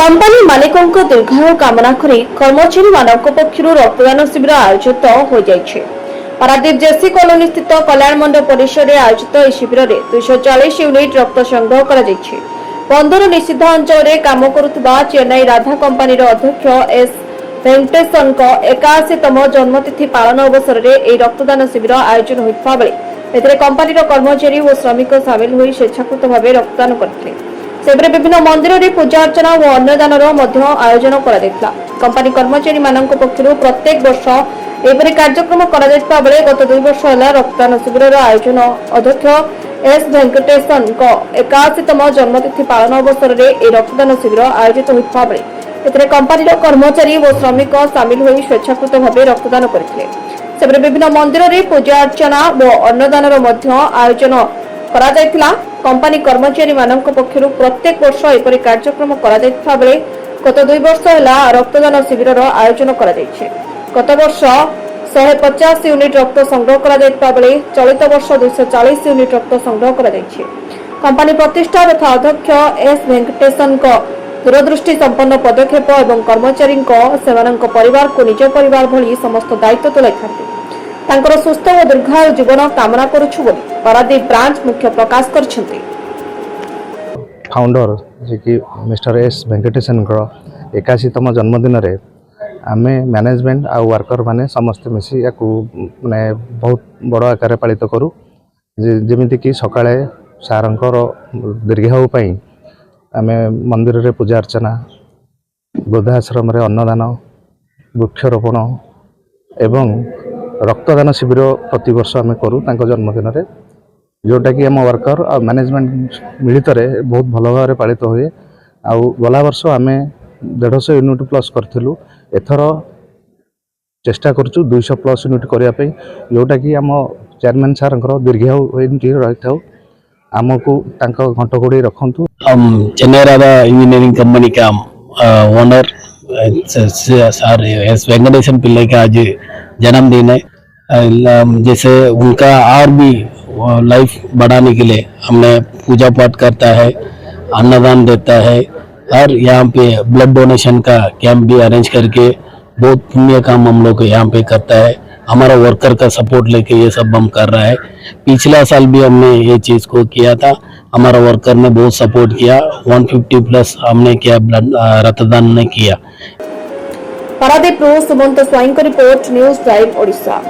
Company मालिकों दीर्घायु कामना करी कर्मचारी मानक पक्षर रक्तदान शिविर आयोजित हो जाइछे। पारादीप जेसी कॉलोनी स्थित कल्याण मंडप परिसर में आयोजित इस शिविर में 240 यूनिट रक्त संग्रह करा जाइछे। 15 निषिद्ध अंचल में काम करुवा चेन्नई राधा कंपनी अध्यक्ष एस वेंकटेशन 81तम जन्मतिथि पालन अवसर में यह रक्तदान शिविर आयोजन होता बेले कंपनी कर्मचारी और श्रमिक सामिल हो स्वेच्छाकृत भाव रक्तदान करते। सेबरे विभिन्न मंदिर में पूजा अर्चना और अन्नदान आयोजन करा। कंपनी कर्मचारी मानक पक्षर प्रत्येक वर्ष एपरी कार्यक्रम करा बेले गत 2 वर्ष है रक्तदान शिविर आयोजन अध्यक्ष एस वेंकटेशन 81तम जन्मतिथि पालन अवसर में यह रक्तदान शिविर आयोजित होता बेले कंपनी कर्मचारी और श्रमिक सामिल हो स्वेच्छाकृत भाव रक्तदान करते। सेबरे विभिन्न मंदिर में पूजा अर्चना और अन्नदान आयोजन करा। कंपनी कर्मचारी मानक पक्षर प्रत्येक वर्ष एपरी कार्यक्रम करा बेले गत 2 वर्ष है रक्तदान शिविर आयोजन करा। गत वर्ष 150 यूनिट रक्त संग्रह करा बेले चलित वर्ष 240 यूनिट रक्त संग्रह करा। कंपनी प्रतिष्ठा तथा अध्यक्ष एस वेंकटेशन दूरदृष्टि संपन्न पदक्षेप और कर्मचारी परिवार को निज परिवार भली समस्त दायित्व तुलाई सुस्थ और दीर्घायु जीवन कामना करुछु बोली पारादीप ब्रांच मुख्य प्रकाश करछन्ति। फाउंडर जे कि मिस्टर एस वेंकटेशन 81तम जन्मदिन रे आमे मैनेजमेंट आ वर्कर माने समस्त मिसी या माने बहुत बड़ आकार पालित करू। जेमिति कि सकाळे सारंकर दीर्घायु पई आमे मंदिर रे पूजा अर्चना, वृद्धाश्रम रे अन्नदान, वृक्षरोपण एवं रक्तदान शिविर प्रति वर्ष आमे करू तांको जन्मदिन रे, जोटा कि आम वर्कर और मैनेजमेंट मिलित बहुत भल भाव पालित हुए। आउ गला वर्ष आमे 150 यूनिट प्लस करथिलु। एथर चेष्टा करछु 200 प्लस यूनिट करिया पे, जोटा कि आम चेयरमैन सर दीर्घायु एमटी रही आमको घंटगोड़ी रखु। हम चेन्नई राधा इंजीनियरिंग कंपनी का owner sir S Venkatesan Pillai का आज जन्मदिन है। जैसे उनका और भी लाइफ बढ़ाने के लिए हमने पूजा पाठ करता है, अन्नदान देता है और यहाँ पे ब्लड डोनेशन का कैंप भी अरेंज करके बहुत पुण्य काम हम लोग यहाँ पे करता है। हमारा वर्कर का सपोर्ट लेके ये सब हम कर रहा है। पिछला साल भी हमने ये चीज़ को किया था, हमारा वर्कर ने बहुत सपोर्ट किया। 150 प्लस हमने किया, ब्लड रक्तदान ने किया। Paradip Sumanta Swain report news time Odisha.